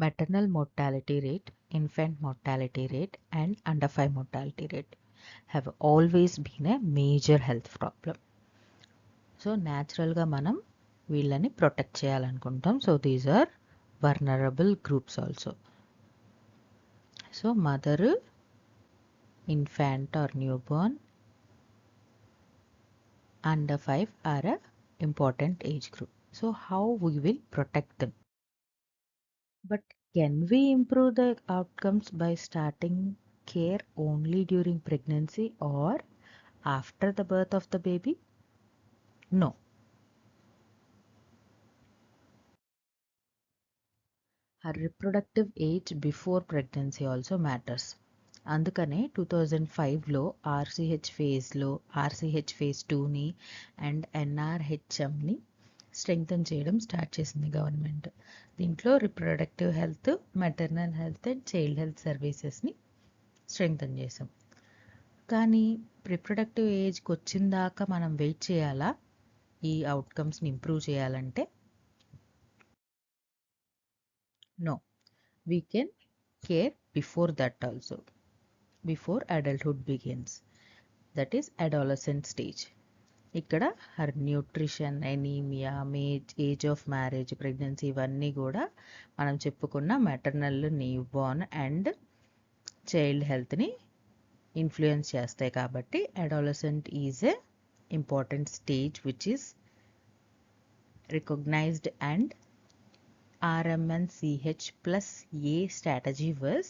Maternal mortality rate, infant mortality rate, and under 5 mortality rate have always been a major health problem. So naturalగా మనం వీళ్ళని protect చేయాలనుకుంటాం. So these are vulnerable groups also. So mother, infant or newborn, under 5 are a important age group. So how we will protect them? But can we improve the outcomes by starting care only during pregnancy or after the birth of the baby? No. Her reproductive age before pregnancy also matters. అందుకనే 2005లో RCH ఫేజ్లో RCH phase 2ని and ఎన్ఆర్హెచ్ఎంని strengthen చేయడం start చేసింది government. దీంట్లో reproductive health, maternal health and child health సర్వీసెస్ని strengthen చేసాం. కానీ రిప్రొడక్టివ్ ఏజ్కి వచ్చిన దాకా మనం వెయిట్ చేయాలా ఈ అవుట్కమ్స్ని ఇంప్రూవ్ చేయాలంటే? No. We can care before that also, before adulthood begins. That is adolescent stage. ఇక్కడ her nutrition, anaemia, age of marriage, pregnancy ఇవన్నీ కూడా మనం చెప్పుకున్న మెటర్నల్, న్యూబార్న్ అండ్ చైల్డ్ హెల్త్ని ఇన్ఫ్లుయెన్స్ చేస్తాయి. కాబట్టి adolescent is a important stage which is recognised and RMNCH+A strategy was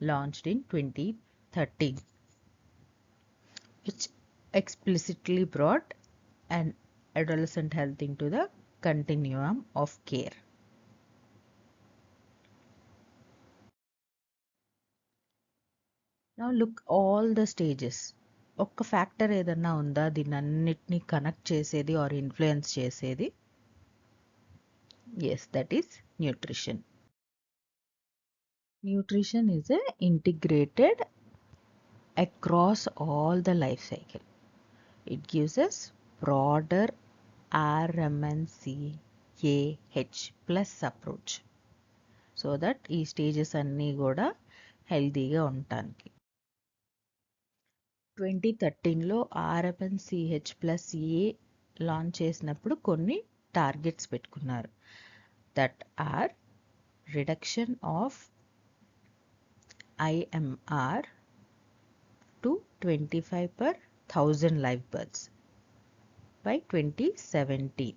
launched in 2013, which explicitly brought an adolescent health into the continuum of care. Now look all the stages. ఒక్క factor ఏదన్నా ఉందా దీన్నన్నిటిని connect చేసేది are influence చేసేది? Yes, that is nutrition. Nutrition is a integrated across all the life cycle. It gives us broader RMNCAH plus approach so that ఈ stages అన్నీ కూడా హెల్తీగా ఉండటానికి. 2013లో RMNCH+A లాంచ్ చేసినప్పుడు కొన్ని టార్గెట్స్ పెట్టుకున్నారు. That are reduction of IMR to 25/1000 live births by 2017.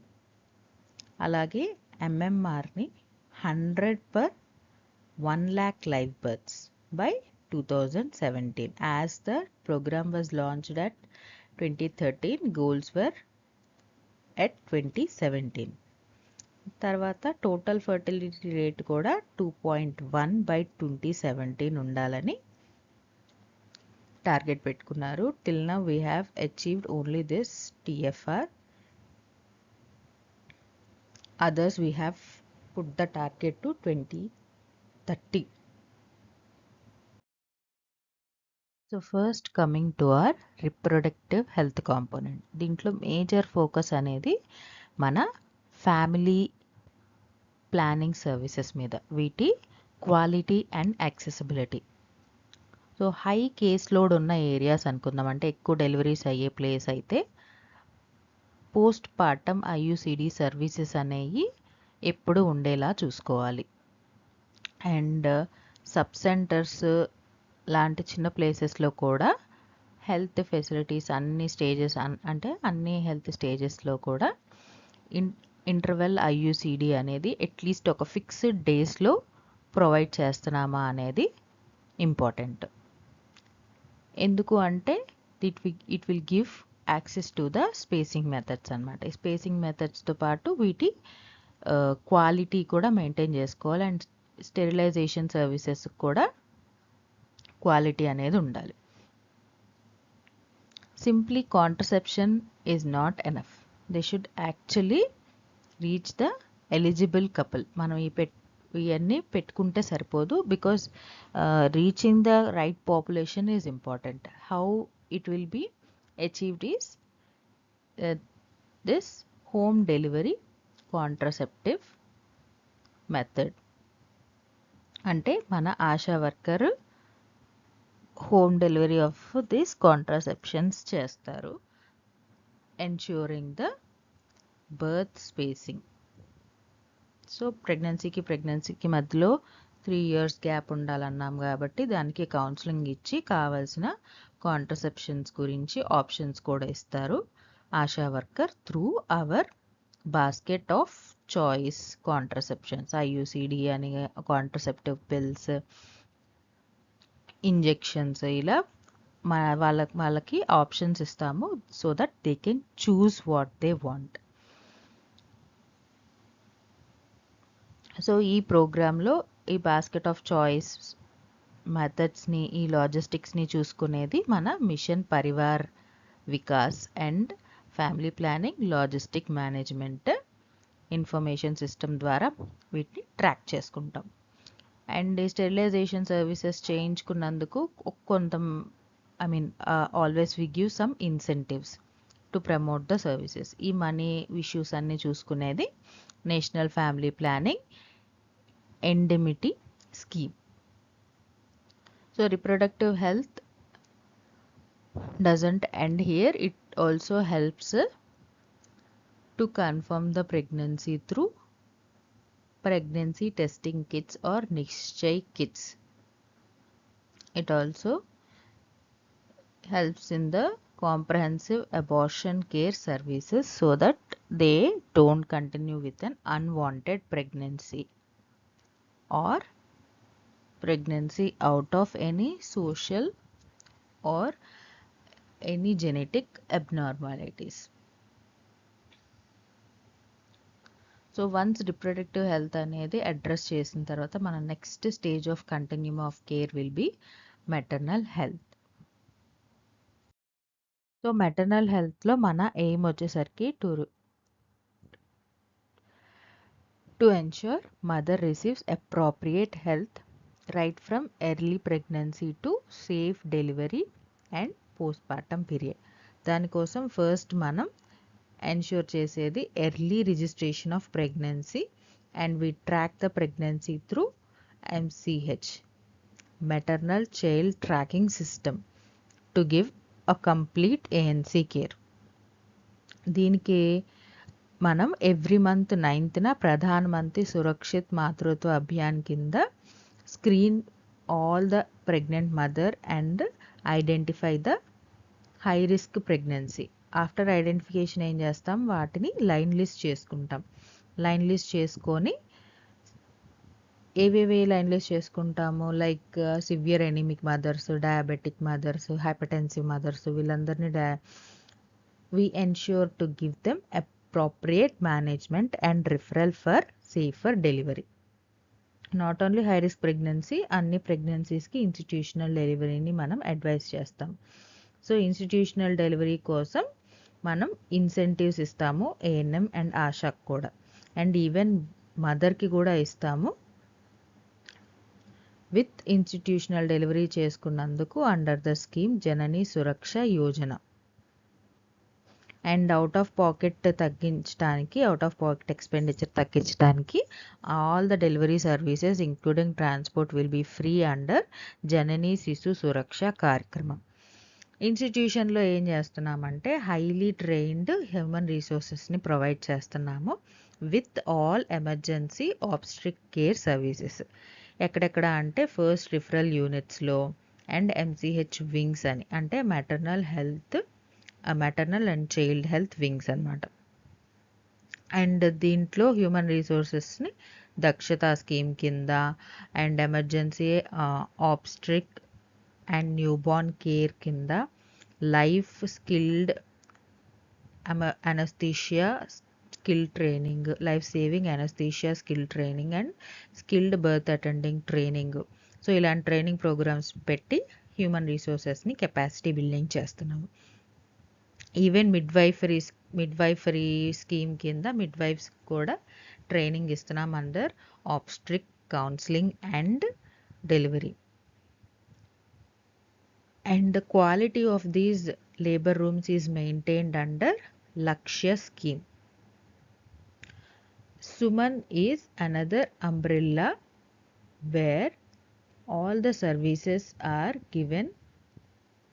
అలాగే MMRని 100/1 lakh live births by 2017. As the program was launched at 2013, goals were at 2017. తర్వాత టోటల్ ఫర్టిలిటీ రేట్ కూడా 2.1 by 2017 ఉండాలని టార్గెట్ పెట్టుకున్నారు. Till now we have achieved only this TFR. Others we have put the target to 2030. So first coming to our reproductive health component. దీంట్లో major focus అనేది మన family planning services మీద, వీటి quality and accessibility. So high case load ఉన్న areas అనుకుందాం, అంటే ఎక్కువ deliveries అయ్యే ప్లేస్ అయితే పోస్ట్ పార్టమ్ IUCD సర్వీసెస్ అనేవి ఎప్పుడు ఉండేలా చూసుకోవాలి. అండ్ సబ్ సెంటర్స్ లాంటి చిన్న ప్లేసెస్లో కూడా హెల్త్ ఫెసిలిటీస్ అన్ని స్టేజెస్ అంటే అన్ని హెల్త్ స్టేజెస్లో కూడా ఇంటర్వెల్ IUCD అనేది అట్లీస్ట్ ఒక ఫిక్స్డ్ డేస్లో ప్రొవైడ్ చేస్తున్నామా అనేది ఇంపార్టెంట్. ఎందుకు అంటే it will give access to the spacing methods అనమాట. ఈ స్పేసింగ్ మెథడ్స్తో పాటు వీటి క్వాలిటీ కూడా మెయింటైన్ చేసుకోవాలి అండ్ స్టెరిలైజేషన్ సర్వీసెస్ కూడా క్వాలిటీ అనేది ఉండాలి. Simply contraception is not enough. They should actually reach the eligible couple. మనం ఇవన్నీ పెట్టుకుంటే సరిపోదు, because reaching the right population is important. How it will be achieved is this home delivery contraceptive method. అంటే మన ASHA worker home delivery of this contraceptions చేస్తారు, ensuring the birth spacing. So ప్రెగ్నెన్సీకి మధ్యలో 3 years gap ఉండాలన్నాం కాబట్టి దానికి counselling ఇచ్చి కావాల్సిన కాంట్రసెప్షన్స్ గురించి ఆప్షన్స్ కూడా ఇస్తారు ASHA worker through our basket of choice contraceptions, IUCD అని కాంట్రసెప్టివ్ పిల్స్, ఇంజెక్షన్స్, ఇలా వాళ్ళకి ఆప్షన్స్ ఇస్తాము so that they can choose what they want. So ఈ ప్రోగ్రాంలో ఈ బాస్కెట్ ఆఫ్ చాయిస్ మెథడ్స్ని, ఈ లాజిస్టిక్స్ని చూసుకునేది మన mission Parivar Vikas and family planning logistic management information system ద్వారా వీటిని ట్రాక్ చేసుకుంటాం. అండ్ ఈ స్టెరిలైజేషన్ సర్వీసెస్ చేయించుకున్నందుకు కొంత always we give some incentives to promote the services. ఈ మనీ ఇష్యూస్ అన్ని చూసుకునేది national family planning indemnity scheme. So reproductive health doesn't end here. It also helps to confirm the pregnancy through pregnancy testing kits or Nishchay kits. It also helps in the comprehensive abortion care services so that they don't continue with an unwanted pregnancy or pregnancy out of any social or any genetic abnormalities. So once reproductive health అనేది address చేసిన తర్వాత మన next stage of continuum of care will be maternal health. So maternal హెల్త్లో మన aim వచ్చేసరికి to ensure mother receives appropriate health right from early pregnancy to safe delivery and postpartum period. దానికోసం first మనం ensure చేసేది early registration of pregnancy and we track the pregnancy through MCH, maternal child tracking system, to give a complete ANC care. దీనికి మనం every month 9th Pradhan Mantri Surakshit Matritva Abhiyan కింద screen all the pregnant mother and identify the high risk pregnancy. After identification ఏం చేస్తాం, వాటిని line list చేసుకుంటాం. Line list చేసుకొని ఏవేవి line list చేసుకుంటాము, like severe anaemic mothers, diabetic mothers, hypertensive mothers, వీళ్ళందరినీ we ensure to give them appropriate management and referral for safer delivery. Not only high risk pregnancy, అన్ని ప్రెగ్నెన్సీస్కి institutional డెలివరీని మనం advice చేస్తాం. So institutional delivery కోసం మనం incentives ఇస్తాము ANM and ఆశాకు కూడా, and even మదర్కి కూడా ఇస్తాము విత్ ఇన్స్టిట్యూషనల్ డెలివరీ చేసుకున్నందుకు under the scheme Janani Suraksha Yojana. And out of pocket expenditure తగ్గించడానికి all the delivery services including transport will be free under Janani Shishu Suraksha కార్యక్రమం. ఇన్స్టిట్యూషన్లో ఏం చేస్తున్నామంటే హైలీ ట్రైన్డ్ హ్యూమన్ రిసోర్సెస్ని ప్రొవైడ్ చేస్తున్నాము with all emergency obstetric care services. ఎక్కడెక్కడ అంటే ఫస్ట్ రిఫరల్ యూనిట్స్లో అండ్ MCH వింగ్స్ అని, అంటే maternal and child health wings అన్నమాట. అండ్ దీంట్లో హ్యూమన్ రిసోర్సెస్ని దక్షతా స్కీమ్ కింద and emergency obstetric and newborn care కింద life skilled anaesthesia skill training, life saving anaesthesia skill training and skilled birth attending training. So ఇలాంటి training programmes పెట్టి human రిసోర్సెస్ని capacity building చేస్తున్నాము. Even midwifery scheme కింద midwifes కూడా training ఇస్తున్నాం under obstetric counselling and delivery. And the quality of these labor rooms is maintained under Lakshya scheme. Suman is another umbrella where all the services are given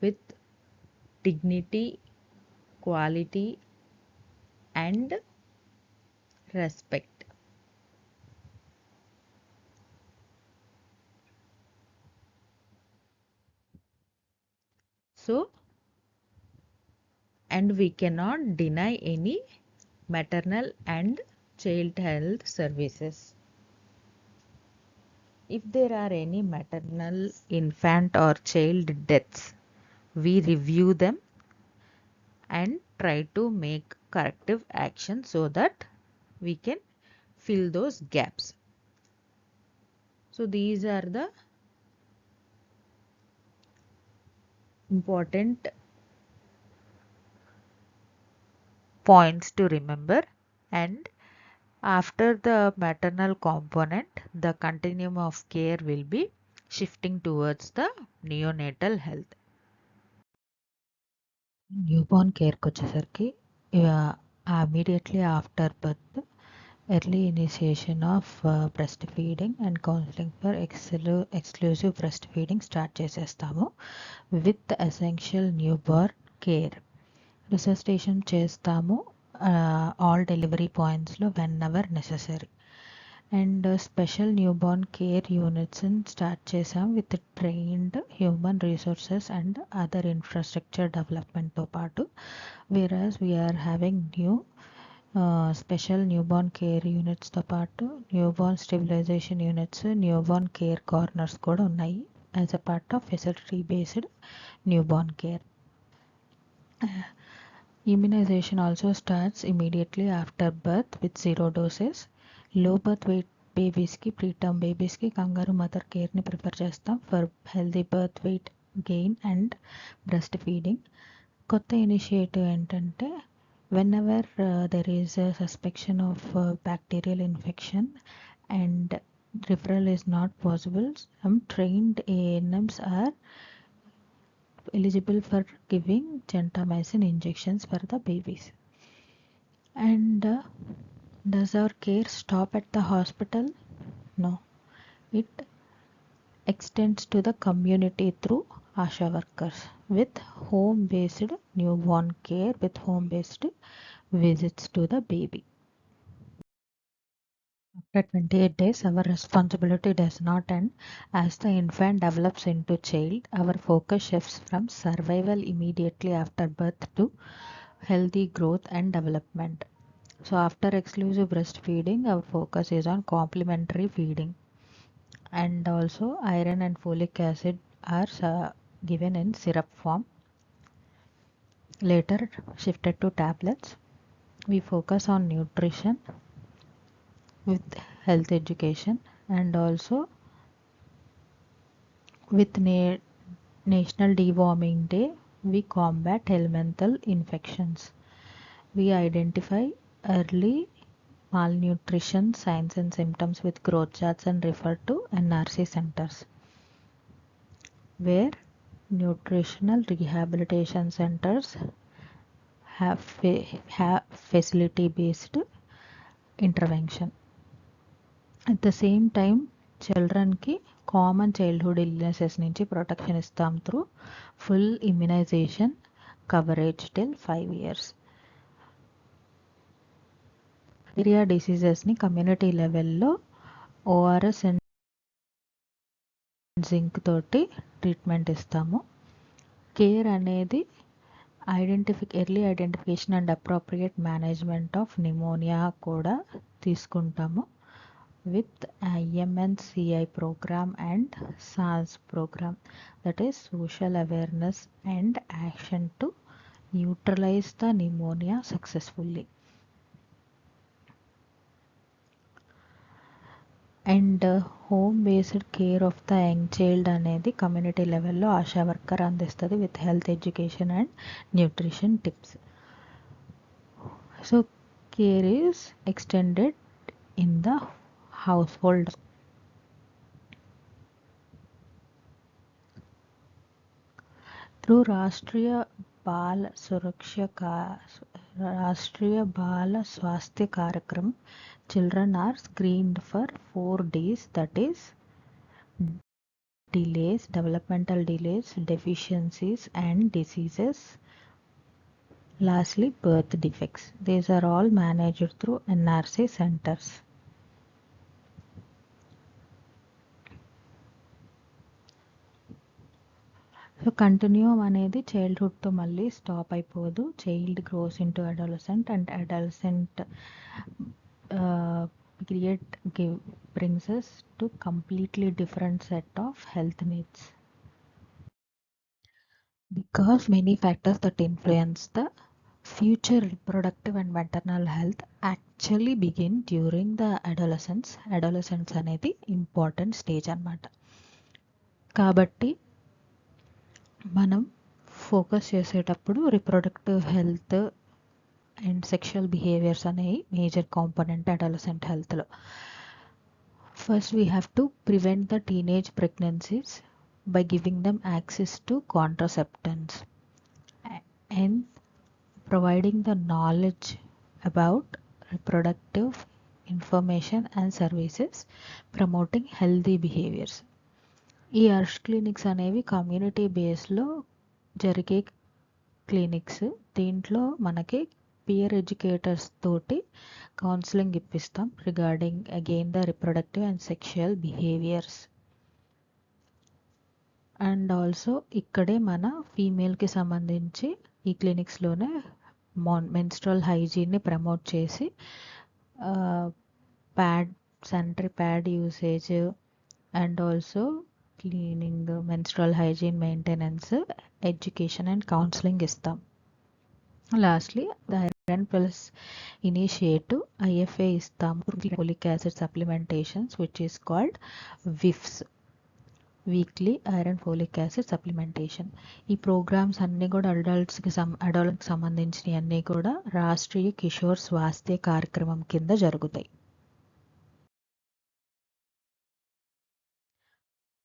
with dignity, quality, and respect. So, and we cannot deny any maternal and child health services. If there are any maternal, infant, or child deaths, we review them and try to make corrective action so that we can fill those gaps. So these are the important points to remember. And after the maternal component, the continuum of care will be shifting towards the neonatal health. Newborn కేర్కి వచ్చేసరికి immediately after birth, early initiation of breastfeeding and counseling for exclusive breastfeeding start చేసేస్తాము with essential newborn care. Resuscitation చేస్తాము all delivery పాయింట్స్లో whenever necessary. And special newborn care యూనిట్స్ని start చేసాం with trained human resources and other infrastructure డెవలప్మెంట్తో పాటు. Whereas we're having special newborn care యూనిట్స్తో పాటు newborn stabilisation units, newborn care corners కూడా ఉన్నాయి as a part of facility based newborn care. Immunization also starts immediately after birth with 0 doses. Low birth weight బేబీస్కి, preterm బేబీస్కి kangaroo mother కేర్ని prefer చేస్తాం for healthy birth weight gain and breastfeeding. కొత్త initiative ఏంటంటే whenever there is a suspicion of bacterial infection and referral is not possible, some trained ANMs are eligible for giving gentamicin injections for the babies. And does our care stop at the hospital? No, it extends to the community through ASHA workers with home-based newborn care, with home-based visits to the baby. After 28 days, our responsibility does not end. As the infant develops into child, our focus shifts from survival immediately after birth to healthy growth and development. So after exclusive breastfeeding, our focus is on complementary feeding. And also iron and folic acid are given in syrup form. Later shifted to tablets. We focus on nutrition with health education, and also with National Deworming Day, we combat elemental infections. We identify early malnutrition signs and symptoms with growth charts and refer to NRC centers, where nutritional rehabilitation centers have facility based intervention. At the same time, చిల్డ్రన్కి common childhood illnesses నుంచి protection ఇస్తాం through full immunisation coverage till 5 years. Diarrhoea డిసీజెస్ని community లెవెల్లో ORS and zinc తోటి treatment ఇస్తాము. Care అనేది early identification and appropriate management of pneumonia కూడా తీసుకుంటాము with IMNCI program and SARS program, that is social awareness and action to neutralize the pneumonia successfully. And home based care of the young child అనేది community లెవెల్లో ASHA worker అందిస్తుంది with health education and nutrition tips. So care is extended in the household. Through Rashtriya Bal Swasthya Karakram, children are screened for 4 days, that is delays, developmental delays, deficiencies and diseases. Lastly, birth defects. These are all managed through NRC centers. So continuum అనేది చైల్డ్హుడ్తో మళ్ళీ stop అయిపోదు. Child gross into adolescent and adolescent brings us to completely different set of health needs. Because many factors that influence the future reproductive and maternal health actually begin during the adolescence. Adolescence అనేది important stage అన్నమాట. కాబట్టి మనం focus చేసేటప్పుడు reproductive health and sexual behaviours అనేవి major component adolescent హెల్త్లో. First we have to prevent the teenage pregnancies by giving them access to contraceptives and providing the knowledge about reproductive information and services, promoting healthy behaviors. ఈ Arsh clinics అనేవి community బేస్లో జరిగే clinics. దీంట్లో మనకి peer educators తోటి counselling ఇప్పిస్తాం regarding again the reproductive and sexual behaviours. And also ఇక్కడే మన ఫీమేల్కి సంబంధించి ఈ క్లినిక్స్లోనే మెన్స్ట్రల్ హైజీన్ని ప్రమోట్ చేసి sanitary pad usage and also cleaning, menstrual hygiene maintenance, education and counselling ఇస్తాం. Lastly the iron plus initiative IFA ఇస్తాము, folic acid supplementations which is called విఫ్స్, weekly iron folic acid supplementation. ఈ programmes అన్నీ కూడా అడల్ట్స్కి సంబంధించినవి అన్నీ కూడా రాష్ట్రీయ కిషోర్ స్వాస్థ్య కార్యక్రమం కింద జరుగుతాయి.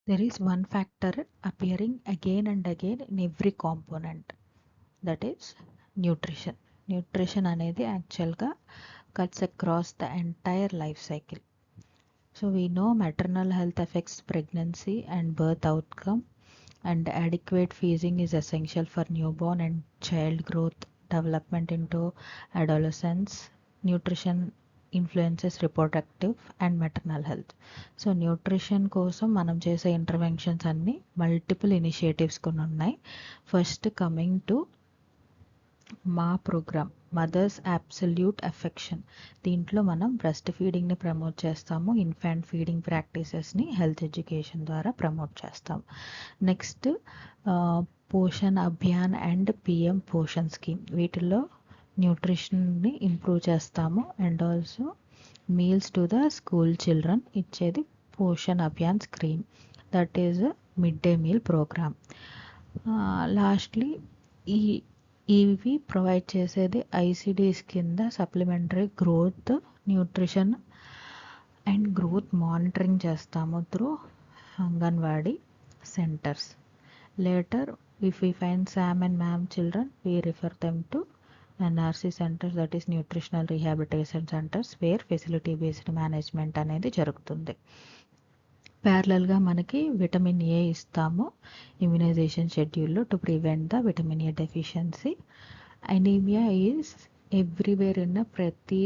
There is one factor appearing again and again in every component, that is nutrition. Nutrition అనేది యాక్చువల్గా cuts across the entire life cycle. So we know maternal health affects pregnancy and birth outcome, and adequate feeding is essential for newborn and child growth, development into adolescence. Nutrition influences reproductive and maternal health. So nutrition కోసం మనం చేసే interventions అన్నీ multiple initiatives కొన్ని ఉన్నాయి. First coming to MAA programme mothers absolute affection. దీంట్లో మనం బ్రెస్ట్ ఫీడింగ్ని ప్రమోట్ చేస్తాము, ఇన్ఫాంట్ ఫీడింగ్ ప్రాక్టీసెస్ని హెల్త్ ఎడ్యుకేషన్ ద్వారా ప్రమోట్ చేస్తాము. Next Poshan Abhiyan and PM Poshan scheme, వీటిల్లో న్యూట్రిషన్ని ఇంప్రూవ్ చేస్తాము. And also meals to the school children ఇచ్చేది Poshan Abhiyan scheme, that is mid day meal programme. Lastly ఇవి ప్రొవైడ్ చేసేది ICDs కింద supplementary growth, nutrition and growth monitoring చేస్తాము through anganwadi centres. Later if we find SAM and MAM children, we refer them to NRC centers, that is nutritional rehabilitation centres, where facility based management అనేది జరుగుతుంది. ప్యారలల్గా మనకి vitamin A ఇస్తాము immunisation షెడ్యూల్లో to prevent the vitamin A deficiency. Anaemia is everywhere in ప్రతి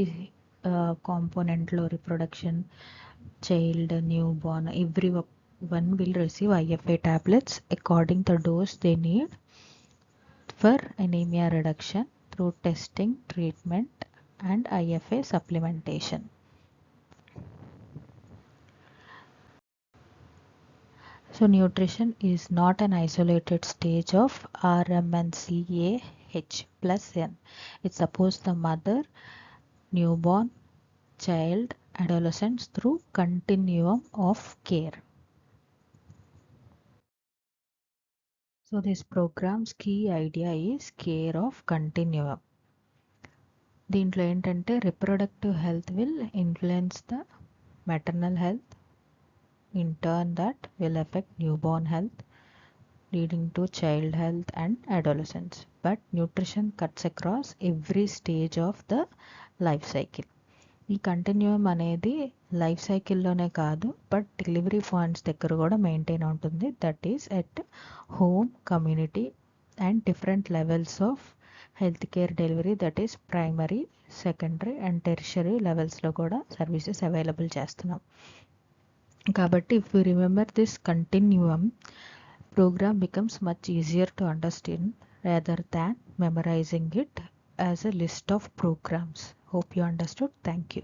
కాంపోనెంట్లో, reproduction, child, newborn, everyone will receive IFA tablets according the dose they need for anaemia reduction through testing, treatment and IFA supplementation. So nutrition is not an isolated stage of RMNCAH+N. It supports the mother, newborn, child, adolescents through continuum of care. So this program's key idea is care of continuum. దీంట్లో ఏంటంటే reproductive health will influence the maternal health, in turn that will affect newborn health, leading to child health and adolescence. But nutrition cuts across every stage of the life cycle. ఈ continuum అనేది life సైకిల్లోనే కాదు, but delivery points దగ్గర కూడా maintain ఉంటుంది. That is at home, community and different levels of health care delivery, that is primary, secondary and tertiary లెవెల్స్లో కూడా services available చేస్తున్నాం. కాబట్టి if you remember this continuum, program becomes much easier to understand rather than memorizing it as a list of programs. Hope you understood. Thank you.